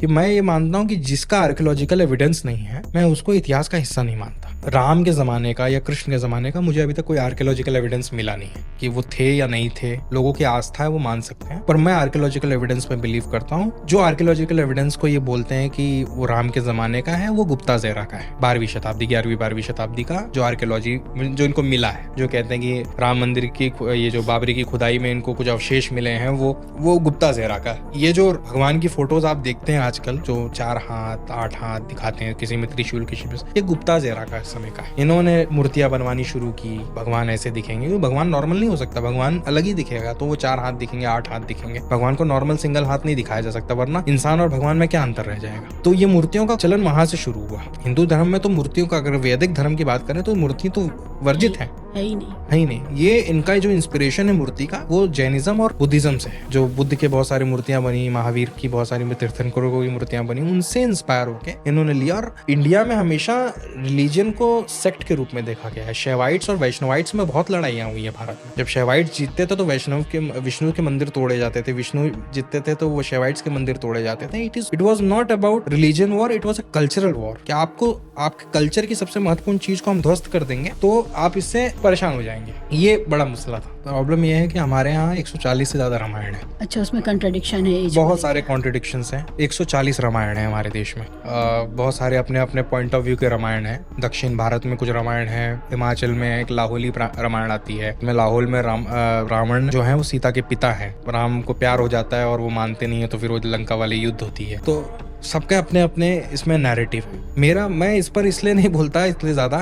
कि मैं ये मानता हूँ कि जिसका आर्कियोलॉजिकल एविडेंस नहीं है, मैं उसको इतिहास का हिस्सा नहीं मानता। राम के ज़माने का या कृष्ण के ज़माने का मुझे अभी तक कोई आर्कियोलॉजिकल एविडेंस मिला नहीं है कि वो थे या नहीं थे। लोगों की आस्था है, वो मान सकते हैं, पर मैं आर्कियोलॉजिकल एविडेंस में बिलीव करता हूँ। जो आर्कियोलॉजिकल एविडेंस को ये बोलते हैं कि वो राम के ज़माने का है, वो गुप्ता ज़ेरा का है, 12वीं शताब्दी, 11वीं-12वीं शताब्दी का जो आर्कियोलॉजी जो इनको मिला है, जो कहते हैं कि राम मंदिर की ये जो बाबरी की खुदाई में इनको कुछ अवशेष मिले हैं, वो गुप्ता ज़ेरा का। ये जो भगवान की फोटोज आप देखते हैं आजकल, जो 4 हाथ 8 हाथ दिखाते हैं, किसी में त्रिशूल, किसी में, ये गुप्ता ज़ेरा का समय का है। इन्होंने मूर्तियां बनवानी शुरू की, भगवान ऐसे दिखेंगे, क्योंकि भगवान नॉर्मल नहीं हो सकता, भगवान अलग ही दिखेगा। तो वो 4 हाथ दिखेंगे, 8 हाथ दिखेंगे, भगवान को नॉर्मल सिंगल हाथ नहीं दिखाया जा सकता, वरना इंसान और भगवान में क्या अंतर रह जाएगा। तो ये मूर्तियों का चलन वहां से शुरू हुआ। हिंदू धर्म में तो मूर्तियों का, अगर वैदिक धर्म की बात करें तो मूर्ति तो वर्जित है ही नहीं। ये इनका जो इंस्पिरेशन है मूर्ति का, वो जैनिज्म और बुद्धिज्म से है। जो बुद्ध के बहुत सारी मूर्तियां बनी, महावीर की बहुत सारी, तीर्थंकरों की मूर्तियां बनी, उनसे इंस्पायर होके इन्होंने लिया। और इंडिया में हमेशा रिलीजन को सेक्ट के रूप में देखा गया है। शैवाइट्स और वैष्णवाइट्स में बहुत लड़ाइयां हुई है भारत में। जब शैवाइट्स जीतते थे तो विष्णु के मंदिर तोड़े जाते थे, विष्णु जीतते थे तो वो शैवाइट्स के मंदिर तोड़े जाते थे। It was not about religion war, it was a cultural war. कि आपको आपके कल्चर की सबसे महत्वपूर्ण चीज को हम ध्वस्त कर देंगे तो आप इससे परेशान हो जाएंगे। ये बड़ा मसला था। प्रॉब्लम ये है कि हमारे यहाँ 140 से ज्यादा रामायण है। अच्छा, उसमें कॉन्ट्रडिक्शन है, बहुत सारे कॉन्ट्रडिक्शंस हैं। 140 रामायण है हमारे देश में। बहुत सारे अपने अपने पॉइंट ऑफ व्यू के रामायण है। दक्षिण भारत में कुछ रामायण है, हिमाचल में एक लाहौली रामायण आती है। में लाहौल में रावण जो है वो सीता के पिता है। राम को प्यार हो जाता है और वो मानते नहीं है, तो फिर वो लंका वाली युद्ध होती है। तो सबके अपने अपने इसमें नैरेटिव है। मैं इस पर इसलिए नहीं बोलता इसलिए ज्यादा